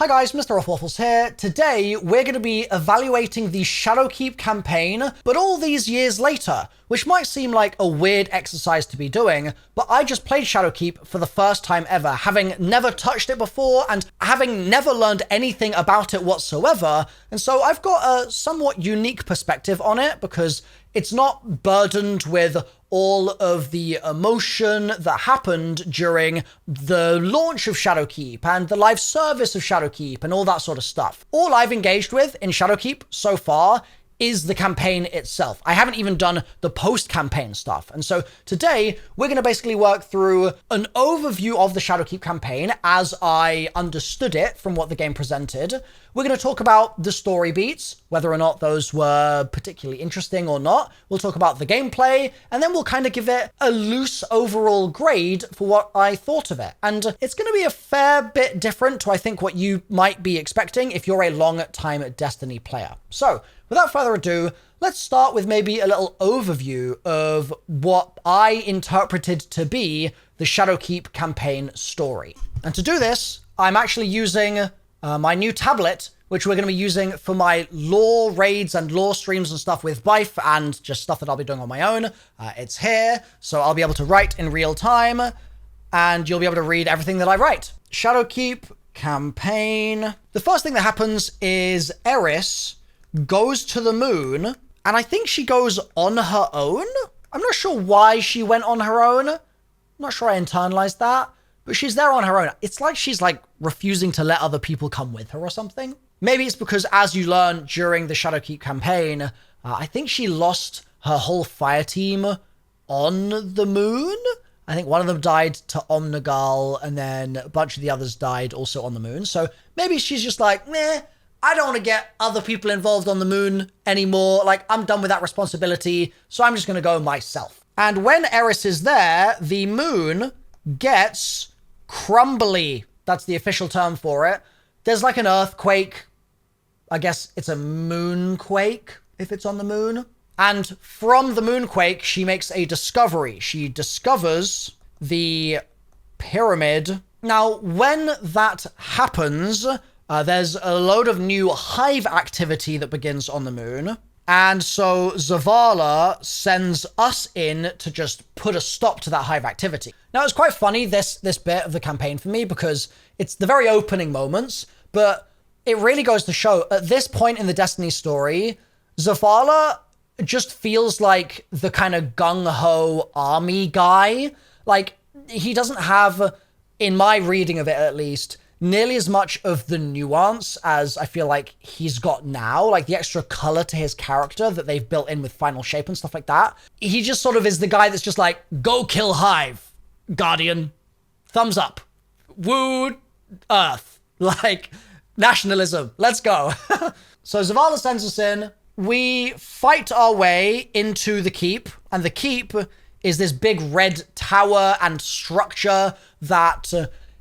Hi guys, MrRoflWaffles here. Today, we're going to be evaluating the Shadowkeep campaign, but all these years later, which might seem like a weird exercise to be doing, but I just played Shadowkeep for the first time ever, having never touched it before and having never learned anything about it whatsoever, and so I've got a somewhat unique perspective on it because it's not burdened with all of the emotion that happened during the launch of Shadowkeep and the live service of Shadowkeep and all that sort of stuff. All I've engaged with in Shadowkeep so far is the campaign itself. I haven't even done the post-campaign stuff. And so today, we're going to basically work through an overview of the Shadowkeep campaign as I understood it from what the game presented. We're going to talk about the story beats, whether or not those were particularly interesting or not. We'll talk about the gameplay, and then we'll kind of give it a loose overall grade for what I thought of it. And it's going to be a fair bit different to, I think, what you might be expecting if you're a long-time Destiny player. So, without further ado, let's start with maybe a little overview of what I interpreted to be the Shadowkeep campaign story. And to do this, I'm actually using my new tablet, which we're going to be using for my lore raids and lore streams and stuff with Bife and just stuff that I'll be doing on my own. It's here, so I'll be able to write in real time, and you'll be able to read everything that I write. Shadowkeep campaign. The first thing that happens is Eris goes to the moon, and I think she goes on her own. I'm not sure why she went on her own. I'm not sure I internalized that, but she's there on her own. It's like she's like refusing to let other people come with her or something. Maybe it's because, as you learn during the Shadowkeep campaign, I think she lost her whole fire team on the moon. I think one of them died to Omnigal, and then a bunch of the others died also on the moon. So maybe she's just like, meh, I don't want to get other people involved on the moon anymore. Like, I'm done with that responsibility, so I'm just going to go myself. And when Eris is there, the moon gets crumbly. That's the official term for it. There's like an earthquake. I guess it's a moonquake if it's on the moon. And from the moonquake, she makes a discovery. She discovers the pyramid. Now, when that happens, there's a load of new hive activity that begins on the moon. And so Zavala sends us in to just put a stop to that hive activity. Now, it's quite funny, this bit of the campaign for me, because it's the very opening moments, but it really goes to show, at this point in the Destiny story, Zavala just feels like the kind of gung-ho army guy. Like, he doesn't have, in my reading of it at least, nearly as much of the nuance as I feel like he's got now, like the extra color to his character that they've built in with Final Shape and stuff like that. He just sort of is the guy that's just like, go kill Hive, Guardian, thumbs up, woo Earth, like nationalism, let's go. So Zavala sends us in, we fight our way into the keep, and the keep is this big red tower and structure that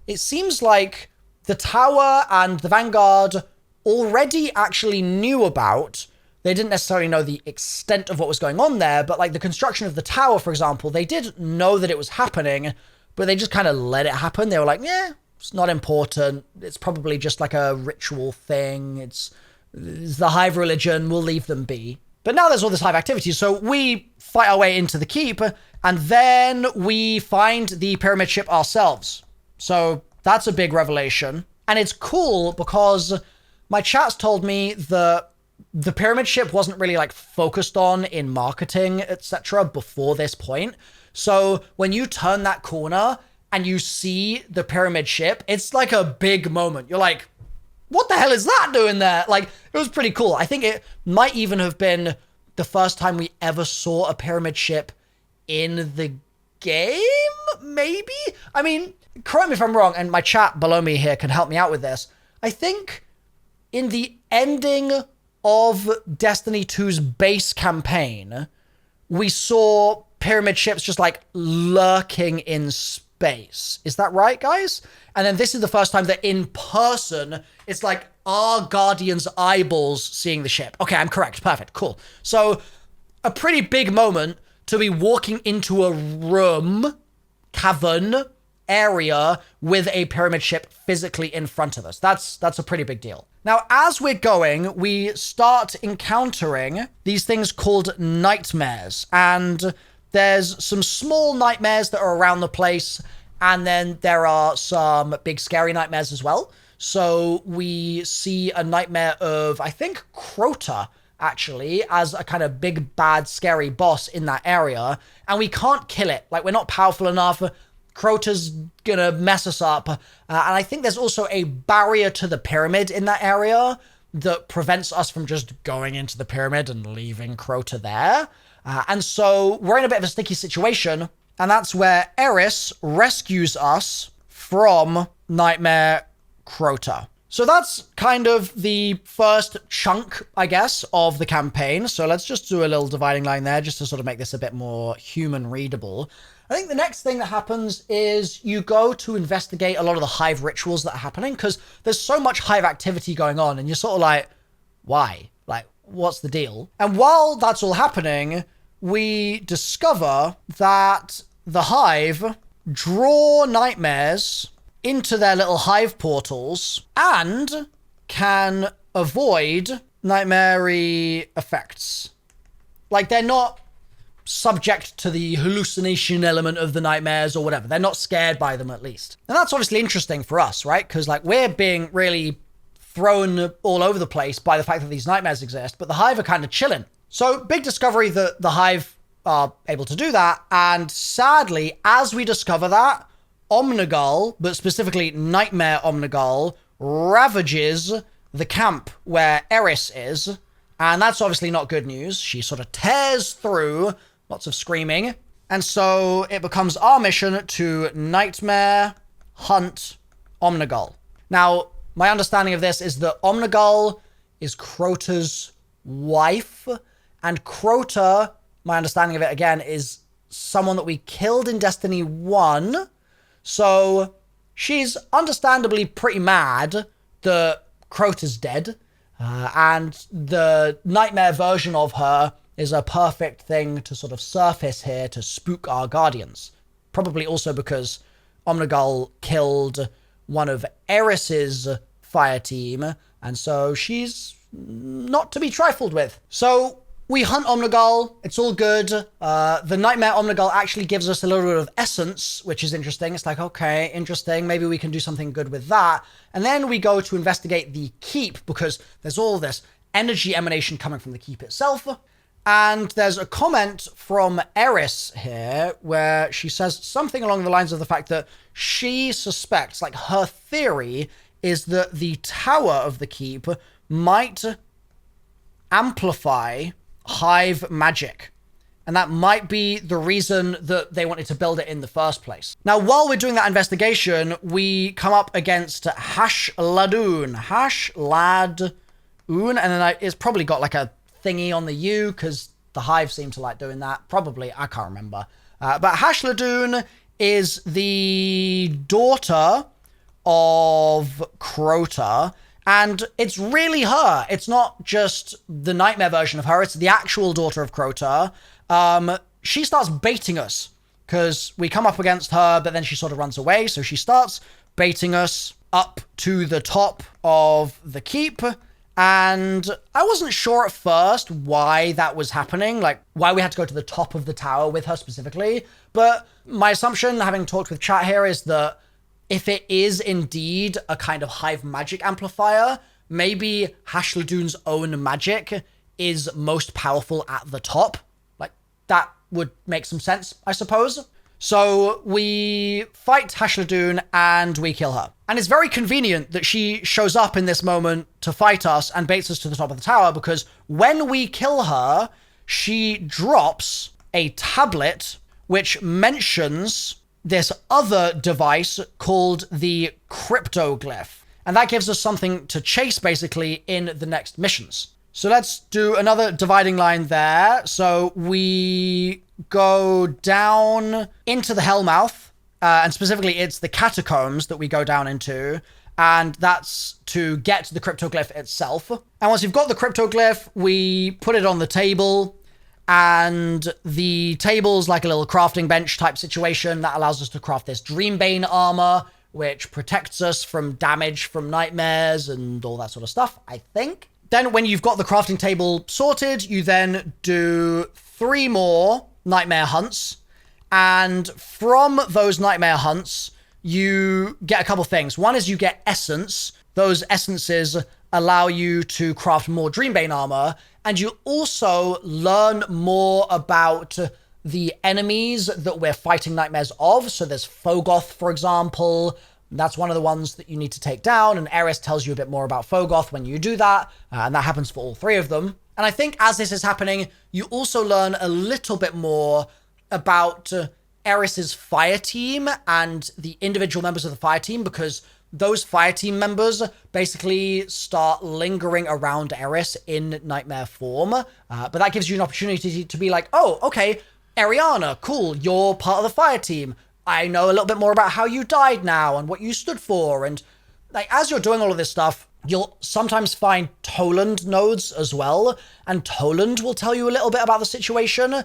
it seems like the tower and the Vanguard already actually knew about. They didn't necessarily know the extent of what was going on there, but like the construction of the tower, for example, they did know that it was happening, but they just kind of let it happen. They were like, yeah, it's not important. It's probably just like a ritual thing. It's the Hive religion. We'll leave them be. But now there's all this Hive activity, so we fight our way into the keep, and then we find the pyramid ship ourselves. So that's a big revelation. And it's cool because my chat's told me that the pyramid ship wasn't really like focused on in marketing, etc. before this point. So when you turn that corner and you see the pyramid ship, it's like a big moment. You're like, what the hell is that doing there? Like, it was pretty cool. I think it might even have been the first time we ever saw a pyramid ship in the game, maybe? I mean, correct me if I'm wrong, and my chat below me here can help me out with this. I think in the ending of Destiny 2's base campaign, we saw pyramid ships just like lurking in space. Is that right, guys? And then this is the first time that in person, it's like our Guardian's eyeballs seeing the ship. Okay, I'm correct. Perfect. Cool. So a pretty big moment to be walking into a room, cavern, area with a pyramid ship physically in front of us. That's a pretty big deal. Now, as we're going, we start encountering these things called nightmares. And there's some small nightmares that are around the place. And then there are some big scary nightmares as well. So we see a nightmare of, I think, Crota, actually, as a kind of big, bad, scary boss in that area. And we can't kill it. Like, we're not powerful enough. Crota's gonna mess us up. And I think there's also a barrier to the pyramid in that area that prevents us from just going into the pyramid and leaving Crota there. And so we're in a bit of a sticky situation. And that's where Eris rescues us from Nightmare Crota. So that's kind of the first chunk, I guess, of the campaign. So let's just do a little dividing line there just to sort of make this a bit more human readable. I think the next thing that happens is you go to investigate a lot of the hive rituals that are happening because there's so much hive activity going on and you're sort of like, why? Like, what's the deal? And while that's all happening, we discover that the hive draw nightmares into their little hive portals and can avoid nightmare-y effects. Like, they're not subject to the hallucination element of the nightmares or whatever. They're not scared by them, at least. And that's obviously interesting for us, right? Because, like, we're being really thrown all over the place by the fact that these nightmares exist, but the hive are kind of chilling. So, big discovery that the hive are able to do that, and sadly, as we discover that, Omnigull, but specifically Nightmare Omnigull, ravages the camp where Eris is, and that's obviously not good news. She sort of tears through, lots of screaming, and so it becomes our mission to Nightmare hunt Omnigull. Now, my understanding of this is that Omnigull is Crota's wife, and Crota, my understanding of it again, is someone that we killed in Destiny 1. So she's understandably pretty mad that Crota's dead. And the nightmare version of her is a perfect thing to sort of surface here to spook our guardians. Probably also because Omnigull killed one of Eris's fire team. And so she's not to be trifled with. So we hunt Omnigull. It's all good. The Nightmare Omnigull actually gives us a little bit of essence, which is interesting. It's like, okay, interesting. Maybe we can do something good with that. And then we go to investigate the keep because there's all this energy emanation coming from the keep itself. And there's a comment from Eris here where she says something along the lines of the fact that she suspects, like her theory is that the tower of the keep might amplify hive magic. And that might be the reason that they wanted to build it in the first place. Now, while we're doing that investigation, we come up against Hashladun. Hashladun. And then it's probably got like a thingy on the U because the hive seem to like doing that. Probably, I can't remember. But Hashladun is the daughter of Crota. And it's really her. It's not just the nightmare version of her. It's the actual daughter of Crota. She starts baiting us because we come up against her, but then she sort of runs away. So she starts baiting us up to the top of the keep. And I wasn't sure at first why that was happening, like why we had to go to the top of the tower with her specifically. But my assumption, having talked with chat here, is that if it is indeed a kind of hive magic amplifier, maybe Hashladun's own magic is most powerful at the top. Like, that would make some sense, I suppose. So we fight Hashladun and we kill her. And it's very convenient that she shows up in this moment to fight us and baits us to the top of the tower, because when we kill her, she drops a tablet which mentions this other device called the cryptoglyph. And that gives us something to chase, basically, in the next missions. So let's do another dividing line there. So we go down into the Hellmouth, and specifically it's the catacombs that we go down into, and that's to get the cryptoglyph itself. And once you've got the cryptoglyph, we put it on the table, And the table's like a little crafting bench type situation that allows us to craft this Dreambane armor, which protects us from damage from nightmares and all that sort of stuff, I think. Then when you've got the crafting table sorted, you then do 3 more nightmare hunts. And from those nightmare hunts, you get a couple things. One is you get essence. Those essences allow you to craft more Dreambane armor. And you also learn more about the enemies that we're fighting nightmares of. So there's Fogoth, for example. That's one of the ones that you need to take down. And Eris tells you a bit more about Fogoth when you do that. And that happens for all 3 of them. And I think as this is happening, you also learn a little bit more about Eris's fire team and the individual members of the fire team, because those fire team members basically start lingering around Eris in nightmare form. But that gives you an opportunity to be like, oh, okay, Ariana, cool, you're part of the fire team. I know a little bit more about how you died now and what you stood for. And like, as you're doing all of this stuff, you'll sometimes find Toland nodes as well. And Toland will tell you a little bit about the situation.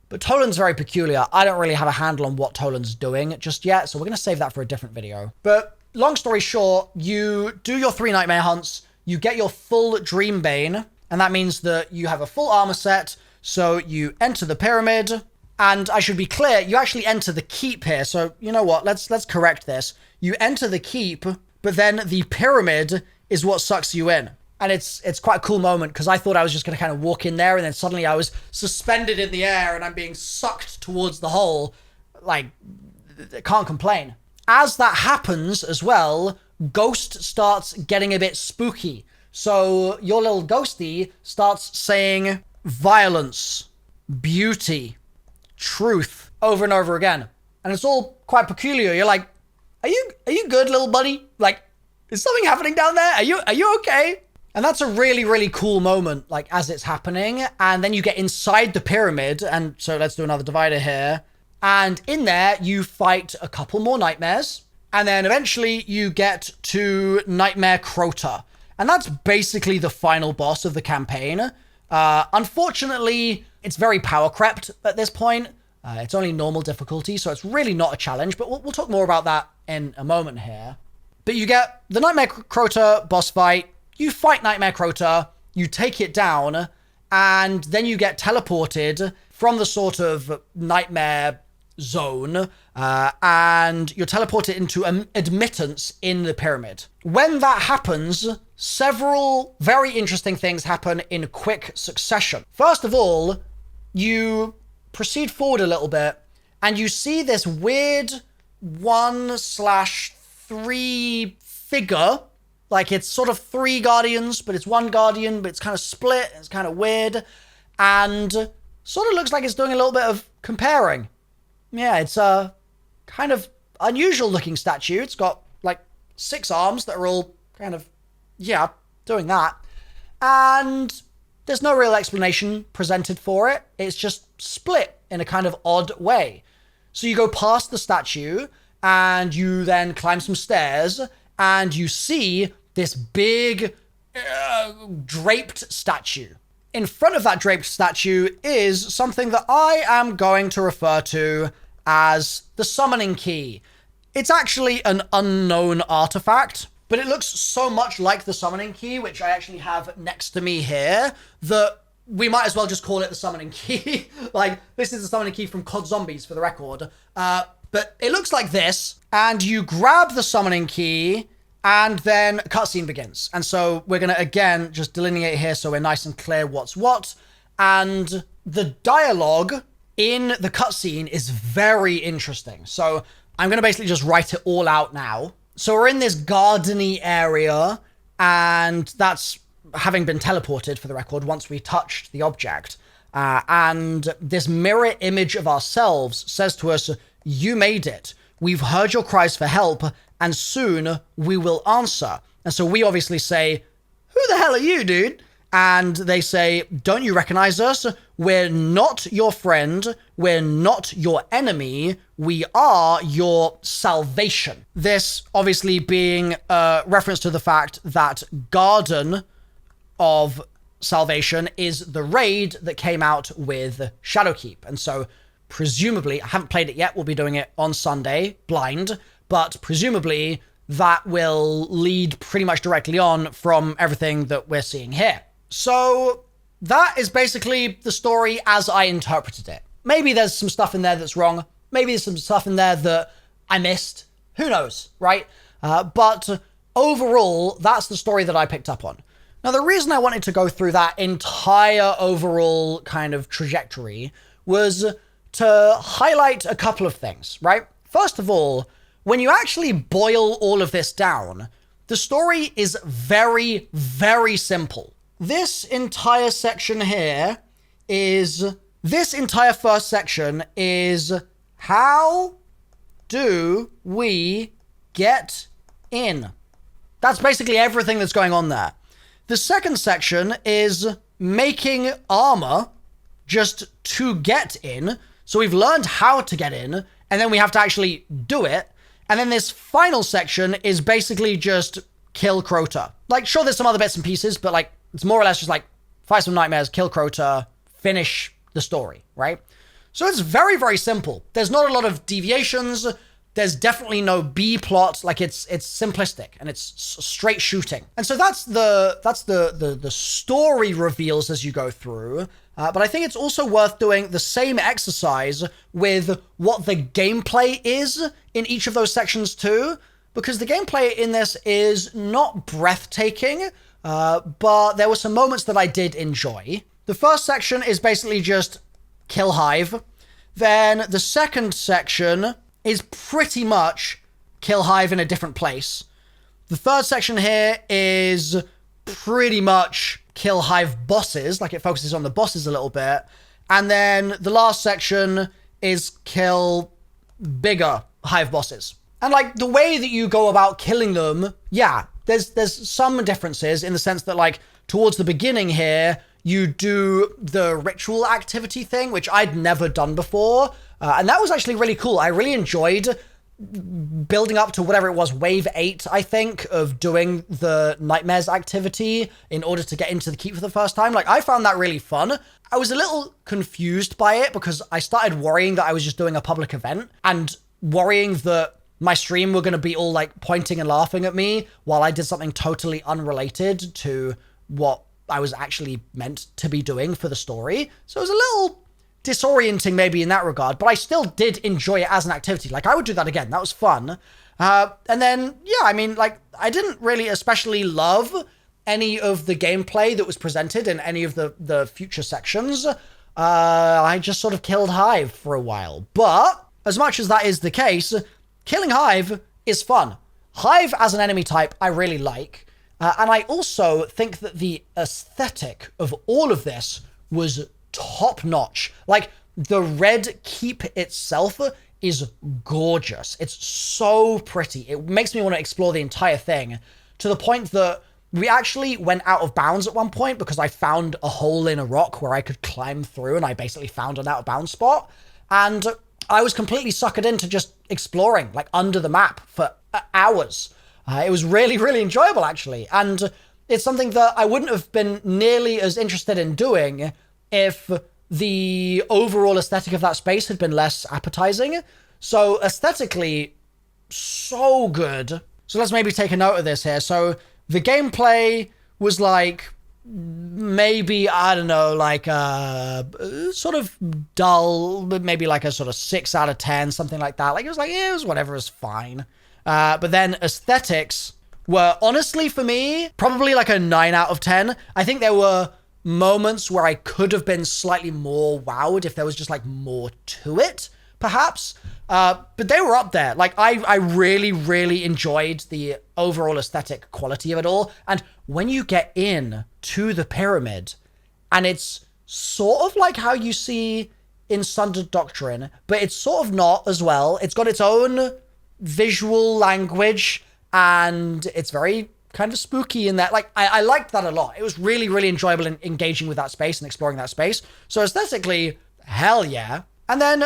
But Toland's very peculiar. I don't really have a handle on what Toland's doing just yet. So we're going to save that for a different video. But long story short, you do your 3 nightmare hunts, you get your full Dreambane, and that means that you have a full armor set, so you enter the pyramid, and I should be clear, you actually enter the keep here, so you know what, let's correct this. You enter the keep, but then the pyramid is what sucks you in. And it's quite a cool moment, because I thought I was just going to kind of walk in there, and then suddenly I was suspended in the air, and I'm being sucked towards the hole. Like, can't complain. As that happens as well, Ghost starts getting a bit spooky. So your little ghosty starts saying violence, beauty, truth over and over again. And it's all quite peculiar. You're like, are you good, little buddy? Like, is something happening down there? Are you okay? And that's a really, really cool moment, like, as it's happening. And then you get inside the pyramid. And so let's do another divider here. And in there, you fight a couple more nightmares. And then eventually you get to Nightmare Crota. And that's basically the final boss of the campaign. Unfortunately, it's very power crept at this point. It's only normal difficulty, so it's really not a challenge. But we'll talk more about that in a moment here. But you get the Nightmare Crota boss fight. You fight Nightmare Crota. You take it down. And then you get teleported from the sort of nightmare zone, and you're teleported into admittance in the pyramid. When that happens, several very interesting things happen in quick succession. First of all, you proceed forward a little bit, and you see this weird 1/3 figure. Like, it's sort of 3 guardians, but it's 1 guardian, but it's kind of split, it's kind of weird, and sort of looks like it's doing a little bit of comparing. Yeah, it's a kind of unusual looking statue. It's got like 6 arms that are all kind of, yeah, doing that. And there's no real explanation presented for it. It's just split in a kind of odd way. So you go past the statue and you then climb some stairs and you see this big draped statue. In front of that draped statue is something that I am going to refer to as the summoning key. It's actually an unknown artifact, but it looks so much like the summoning key, which I actually have next to me here, that we might as well just call it the summoning key. Like, this is the summoning key from COD Zombies, for the record. But it looks like this, and you grab the summoning key, and then a cutscene begins. And so we're going to, again, just delineate here so we're nice and clear what's what. And the dialogue in the cutscene is very interesting. So I'm going to basically just write it all out now. So we're in this gardeny area, and that's having been teleported, for the record, once we touched the object. And this mirror image of ourselves says to us, "You made it. We've heard your cries for help, and soon we will answer." And so we obviously say, "Who the hell are you, dude?" And they say, "Don't you recognize us? We're not your friend. We're not your enemy. We are your salvation." This obviously being a reference to the fact that Garden of salvation is the raid that came out with Shadowkeep. And so presumably, I haven't played it yet, we'll be doing it on Sunday, blind, but presumably that will lead pretty much directly on from everything that we're seeing here. So that is basically the story as I interpreted it. Maybe there's some stuff in there that's wrong. Maybe there's some stuff in there that I missed. Who knows, right? But overall, that's the story that I picked up on. Now, the reason I wanted to go through that entire overall kind of trajectory was to highlight a couple of things, right? First of all, when you actually boil all of this down, the story is very, very simple. This entire section here is... This entire first section is how do we get in? That's basically everything that's going on there. The second section is making armor just to get in. So we've learned how to get in, and then we have to actually do it. And then this final section is basically just kill Crota. Like, sure, there's some other bits and pieces, but like, it's more or less just like fight some nightmares, kill Crota, finish the story, right? So it's very, very simple. There's not a lot of deviations. There's definitely no B plot. Like it's simplistic and it's straight shooting. And so that's the story reveals as you go through. But I think it's also worth doing the same exercise with what the gameplay is in each of those sections too, because the gameplay in this is not breathtaking, but there were some moments that I did enjoy. The first section is basically just kill Hive. Then the second section is pretty much kill Hive in a different place. The third section here is pretty much kill Hive bosses, like it focuses on the bosses a little bit. And then the last section is kill bigger Hive bosses. And like the way that you go about killing them, yeah, there's some differences in the sense that like towards the beginning here, you do the ritual activity thing, which I'd never done before. And that was actually really cool. I really enjoyed building up to whatever it was, wave 8, I think, of doing the Nightmares activity in order to get into the keep for the first time. Like, I found that really fun. I was a little confused by it because I started worrying that I was just doing a public event and worrying that my stream were going to be all like pointing and laughing at me while I did something totally unrelated to what I was actually meant to be doing for the story. So it was a little disorienting maybe in that regard, but I still did enjoy it as an activity. Like, I would do that again. That was fun. And then, yeah, I mean, like, I didn't really especially love any of the gameplay that was presented in any of the future sections. I just sort of killed Hive for a while. But as much as that is the case, killing Hive is fun. Hive as an enemy type, I really like. And I also think that the aesthetic of all of this was top notch. Like, the red keep itself is gorgeous. It's so pretty. It makes me want to explore the entire thing to the point that we actually went out of bounds at one point because I found a hole in a rock where I could climb through, and I basically found an out of bounds spot. And I was completely suckered into just exploring, like, under the map for hours. It was really, really enjoyable, actually. And it's something that I wouldn't have been nearly as interested in doing if the overall aesthetic of that space had been less appetizing. So aesthetically, so good. So let's maybe take a note of this here. So the gameplay was like, maybe, I don't know, like sort of dull, but maybe like a sort of 6 out of 10, something like that. Like, it was like, yeah, it was whatever, it was fine. But then aesthetics were, honestly, for me, probably like a 9 out of 10. I think there were moments where I could have been slightly more wowed if there was just like more to it, perhaps. But they were up there. Like, I really, really enjoyed the overall aesthetic quality of it all. And when you get in to the pyramid, and it's sort of like how you see in Sundered Doctrine, but it's sort of not as well. It's got its own visual language, and it's very kind of spooky in that. Like, I liked that a lot. It was really, really enjoyable in engaging with that space and exploring that space. So aesthetically, hell yeah. And then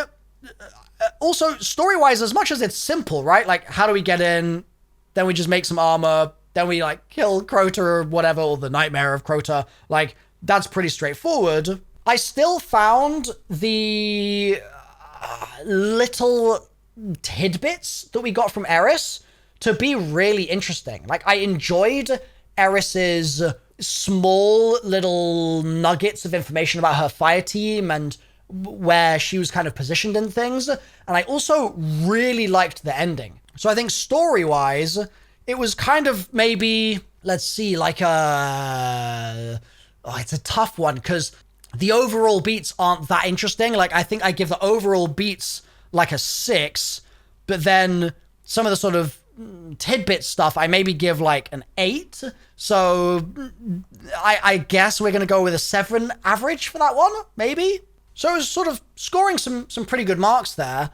also story-wise, as much as it's simple, right? Like, how do we get in? Then we just make some armor. Then we like kill Crota or whatever, or the nightmare of Crota. Like, that's pretty straightforward. I still found the little tidbits that we got from Eris to be really interesting. Like, I enjoyed Eris's small little nuggets of information about her fire team and where she was kind of positioned in things. And I also really liked the ending. So I think story-wise, it was kind of maybe, let's see, like it's a tough one because the overall beats aren't that interesting. Like, I think I give the overall beats like a 6, but then some of the sort of tidbit stuff, I maybe give like an 8. So I guess we're going to go with a 7 average for that one, maybe. So it was sort of scoring some pretty good marks there.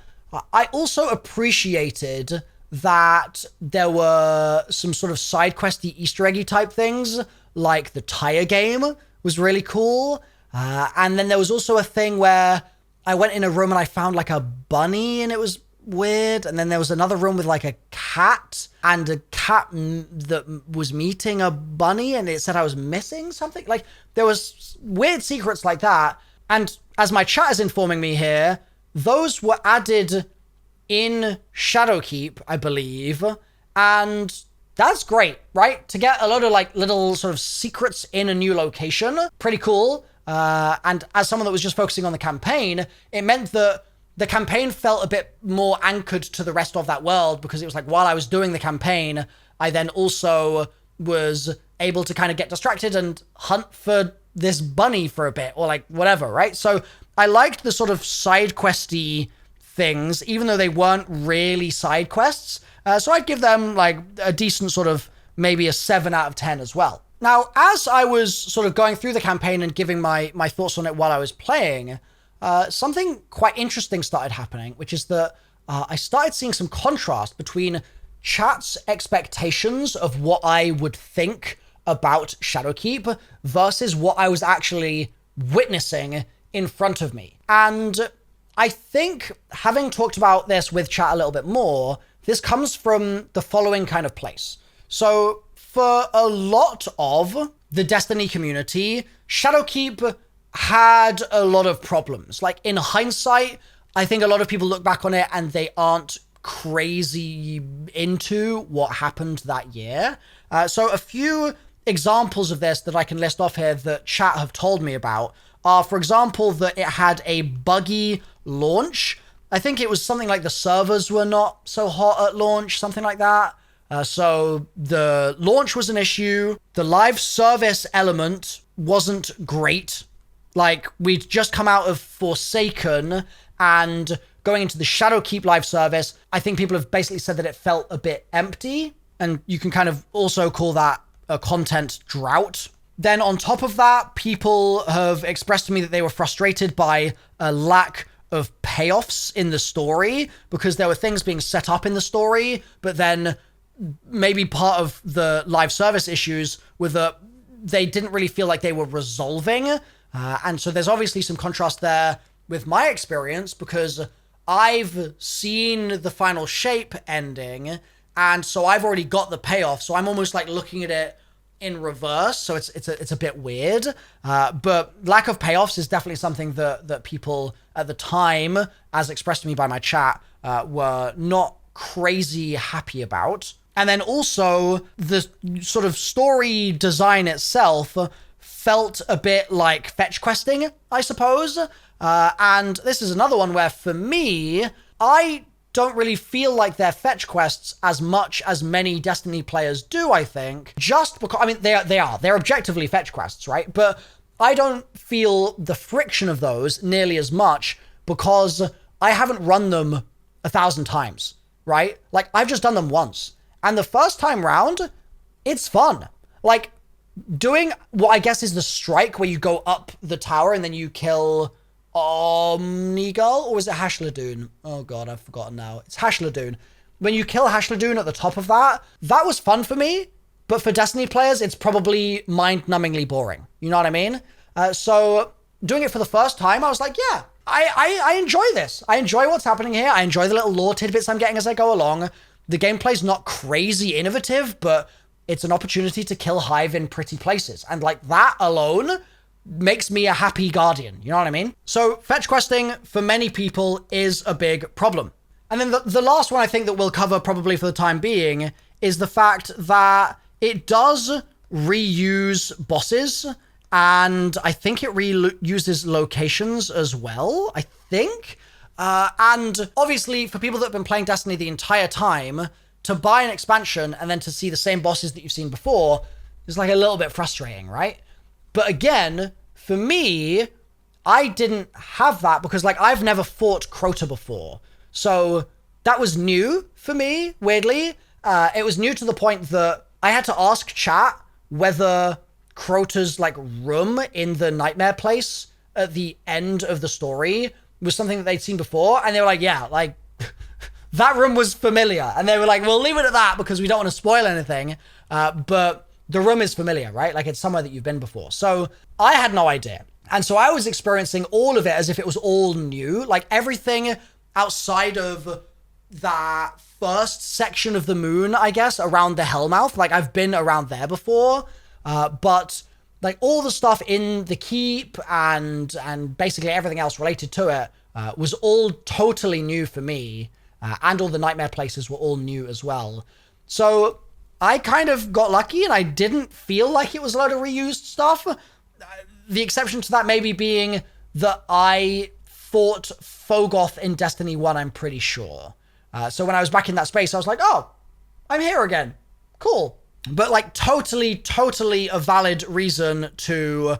I also appreciated that there were some sort of side questy Easter eggy type things, like the tire game was really cool. And then there was also a thing where I went in a room and I found like a bunny and it was weird. And then there was another room with like a cat and a cat that was meeting a bunny and it said I was missing something. Like, there was weird secrets like that. And as my chat is informing me here, those were added in Shadowkeep, I believe. And that's great, right? To get a lot of like little sort of secrets in a new location. Pretty cool. And as someone that was just focusing on the campaign, it meant that the campaign felt a bit more anchored to the rest of that world, because it was like, while I was doing the campaign, I then also was able to kind of get distracted and hunt for this bunny for a bit, or like whatever, right? So I liked the sort of side questy things, even though they weren't really side quests. So I'd give them like a decent sort of maybe a 7 out of 10 as well. Now, as I was sort of going through the campaign and giving my thoughts on it while I was playing, something quite interesting started happening, which is that I started seeing some contrast between chat's expectations of what I would think about Shadowkeep versus what I was actually witnessing in front of me. And I think, having talked about this with chat a little bit more, this comes from the following kind of place. So for a lot of the Destiny community, Shadowkeep had a lot of problems. Like, in hindsight, I think a lot of people look back on it and they aren't crazy into what happened that year. So a few examples of this that I can list off here that chat have told me about are, for example, that it had a buggy launch. I think it was something like the servers were not so hot at launch, something like that. So the launch was an issue. The live service element wasn't great. Like, we'd just come out of Forsaken and going into the Shadowkeep live service, I think people have basically said that it felt a bit empty. And you can kind of also call that a content drought. Then on top of that, people have expressed to me that they were frustrated by a lack of payoffs in the story, because there were things being set up in the story, but then maybe part of the live service issues were that they didn't really feel like they were resolving. And so there's obviously some contrast there with my experience, because I've seen the final shape ending, and so I've already got the payoff. So I'm almost like looking at it in reverse. So it's a bit weird. But lack of payoffs is definitely something that people at the time, as expressed to me by my chat, were not crazy happy about. And then also the sort of story design itself felt a bit like fetch questing, I suppose. And this is another one where, for me, I don't really feel like they're fetch quests as much as many Destiny players do, I think. Just because, I mean, they're objectively fetch quests, right? But I don't feel the friction of those nearly as much, because I haven't run them 1,000 times, right? Like, I've just done them once. And the first time round, it's fun. Like, doing what I guess is the strike, where you go up the tower and then you kill Omnigul, or is it Hashladoon? Oh god, I've forgotten now. It's Hashladoon. When you kill Hashladoon at the top of that was fun for me, but for Destiny players, it's probably mind-numbingly boring. You know what I mean? So doing it for the first time, I was like, yeah, I enjoy this. I enjoy what's happening here. I enjoy the little lore tidbits I'm getting as I go along. The gameplay's not crazy innovative, but it's an opportunity to kill Hive in pretty places. And like, that alone makes me a happy guardian. You know what I mean? So fetch questing for many people is a big problem. And then the last one I think that we'll cover probably for the time being is the fact that it does reuse bosses, and I think it reuses locations as well, I think. And obviously for people that have been playing Destiny the entire time, to buy an expansion and then to see the same bosses that you've seen before is like a little bit frustrating, right? But again, for me, I didn't have that because like I've never fought Crota before. So that was new for me, weirdly. It was new to the point that I had to ask chat whether Crota's like room in the nightmare place at the end of the story was something that they'd seen before. And they were like, yeah, like that room was familiar. And they were like, we'll leave it at that because we don't want to spoil anything. But the room is familiar, right? Like it's somewhere that you've been before. So I had no idea. And so I was experiencing all of it as if it was all new. Like everything outside of that first section of the moon, I guess, around the Hellmouth. Like I've been around there before. But like all the stuff in the keep and basically everything else related to it was all totally new for me. And all the nightmare places were all new as well. So I kind of got lucky and I didn't feel like it was a load of reused stuff. The exception to that maybe being that I fought Fogoth in Destiny 1, I'm pretty sure. So when I was back in that space, I was like, oh, I'm here again. Cool. But like totally a valid reason to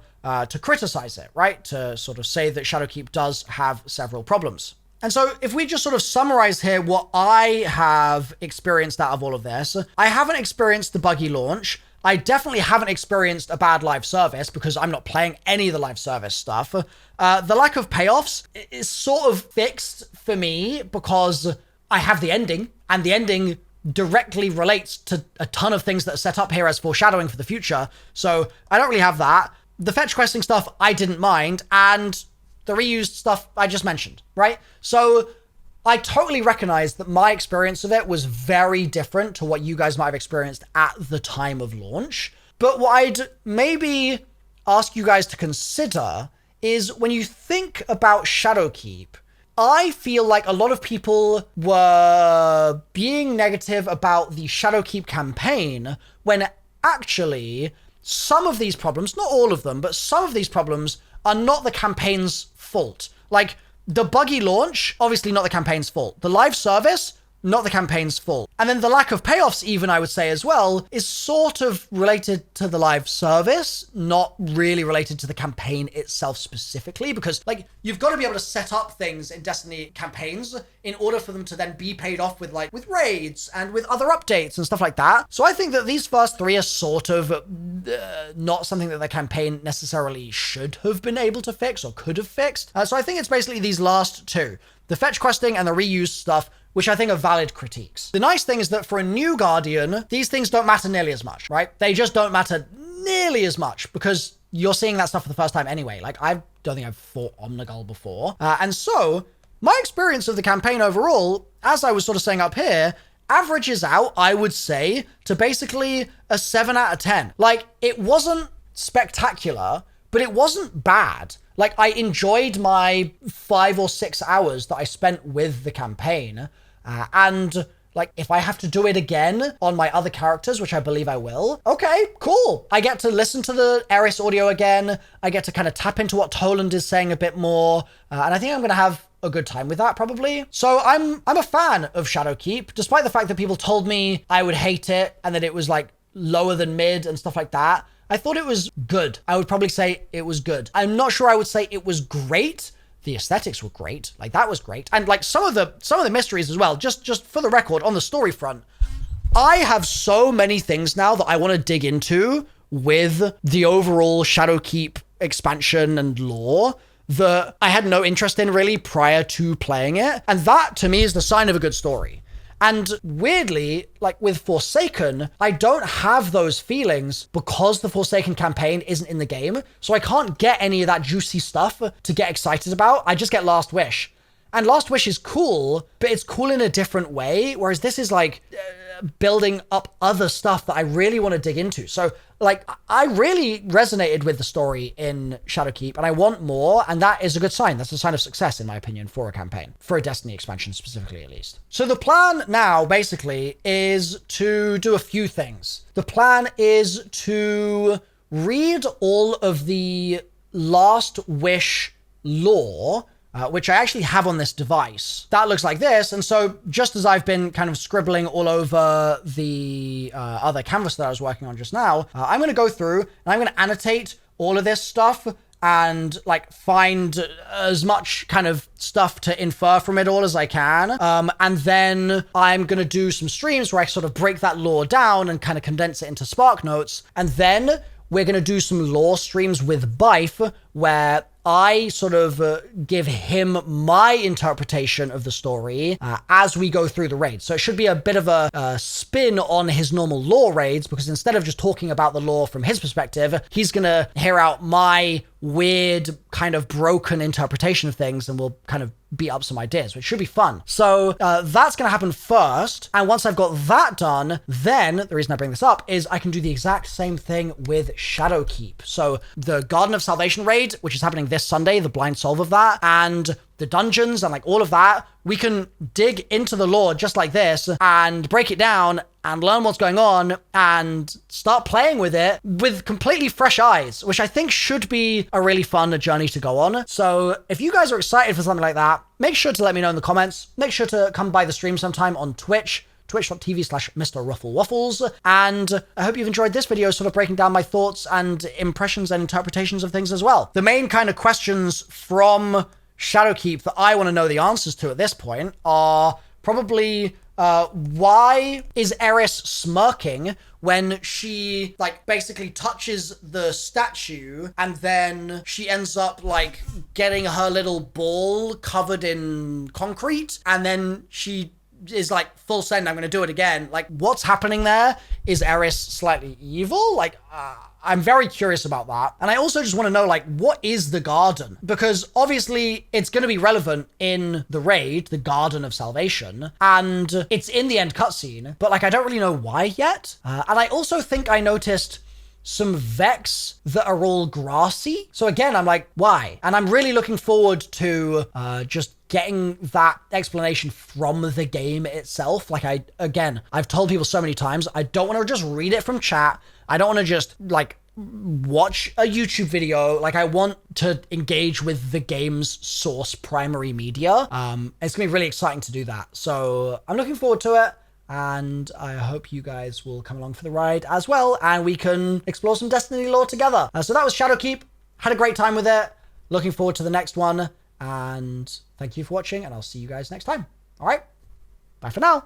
criticize it, right? To sort of say that Shadowkeep does have several problems. And so if we just sort of summarize here what I have experienced out of all of this, I haven't experienced the buggy launch. I definitely haven't experienced a bad live service because I'm not playing any of the live service stuff. The lack of payoffs is sort of fixed for me because I have the ending, and the ending directly relates to a ton of things that are set up here as foreshadowing for the future. So I don't really have that. The fetch questing stuff I didn't mind, and the reused stuff I just mentioned, right? So I totally recognize that my experience of it was very different to what you guys might have experienced at the time of launch. But what I'd maybe ask you guys to consider is when you think about Shadowkeep, I feel like a lot of people were being negative about the Shadowkeep campaign when actually some of these problems, not all of them, but some of these problems are not the campaign's fault. Like the buggy launch, obviously not the campaign's fault. The live service, not the campaign's fault. And then the lack of payoffs, even I would say as well, is sort of related to the live service, not really related to the campaign itself specifically, because like you've got to be able to set up things in Destiny campaigns in order for them to then be paid off with like with raids and with other updates and stuff like that. So I think that these first three are sort of not something that the campaign necessarily should have been able to fix or could have fixed. So I think it's basically these last two, the fetch questing and the reuse stuff, which I think are valid critiques. The nice thing is that for a new Guardian, these things don't matter nearly as much, right? They just don't matter nearly as much because you're seeing that stuff for the first time anyway. Like, I don't think I've fought Omnigul before. And so, my experience of the campaign overall, as I was sort of saying up here, averages out, I would say, to basically a 7 out of 10. Like, it wasn't spectacular, but it wasn't bad. Like, I enjoyed my 5 or 6 hours that I spent with the campaign. And, like, if I have to do it again on my other characters, which I believe I will, okay, cool. I get to listen to the Eris audio again. I get to kind of tap into what Toland is saying a bit more. And I think I'm going to have a good time with that, probably. So I'm a fan of Shadowkeep, despite the fact that people told me I would hate it and that it was, like, lower than mid and stuff like that. I thought it was good. I would probably say it was good. I'm not sure I would say it was great. The aesthetics were great. Like, that was great. And like some of the mysteries as well, just for the record, on the story front, I have so many things now that I want to dig into with the overall Shadowkeep expansion and lore that I had no interest in really prior to playing it. And that to me is the sign of a good story. And weirdly, like with Forsaken, I don't have those feelings because the Forsaken campaign isn't in the game. So I can't get any of that juicy stuff to get excited about. I just get Last Wish. And Last Wish is cool, but it's cool in a different way. Whereas this is like building up other stuff that I really want to dig into. So like, I really resonated with the story in Shadowkeep, and I want more, and that is a good sign. That's a sign of success, in my opinion, for a campaign. For a Destiny expansion, specifically, at least. So the plan now, basically, is to do a few things. The plan is to read all of the Last Wish lore, which I actually have on this device. That looks like this. And so just as I've been kind of scribbling all over the other canvas that I was working on just now, I'm going to go through and I'm going to annotate all of this stuff and like find as much kind of stuff to infer from it all as I can. And then I'm going to do some streams where I sort of break that lore down and kind of condense it into Spark Notes. And then we're going to do some lore streams with Bife where I sort of give him my interpretation of the story as we go through the raids. So it should be a bit of a spin on his normal lore raids, because instead of just talking about the lore from his perspective, he's going to hear out my weird kind of broken interpretation of things, and we'll kind of beat up some ideas, which should be fun. So that's going to happen first. And once I've got that done, then the reason I bring this up is I can do the exact same thing with Shadowkeep. So the Garden of Salvation raid, which is happening this Sunday, the blind solve of that, and the dungeons and like all of that, we can dig into the lore just like this and break it down and learn what's going on and start playing with it with completely fresh eyes, which I think should be a really fun journey to go on. So if you guys are excited for something like that, make sure to let me know in the comments. Make sure to come by the stream sometime on Twitch, twitch.tv/MrRoflWaffles. And I hope you've enjoyed this video, sort of breaking down my thoughts and impressions and interpretations of things as well. The main kind of questions from Shadowkeep that I want to know the answers to at this point are probably why is Eris smirking when she like basically touches the statue and then she ends up like getting her little ball covered in concrete, and then she is like, full send, I'm going to do it again. Like, what's happening there? Is Eris slightly evil? Like, I'm very curious about that. And I also just want to know, like, what is the garden? Because obviously it's going to be relevant in the raid, the Garden of Salvation, and it's in the end cutscene, but like, I don't really know why yet. And I also think I noticed some Vex that are all grassy. So again, I'm like, why? And I'm really looking forward to just getting that explanation from the game itself. Like I've told people so many times, I don't want to just read it from chat. I don't want to just like watch a YouTube video. Like, I want to engage with the game's source primary media. It's gonna be really exciting to do that. So I'm looking forward to it. And I hope you guys will come along for the ride as well, and we can explore some Destiny lore together. So that was Shadowkeep. Had a great time with it. Looking forward to the next one. And thank you for watching, and I'll see you guys next time. All right. Bye for now.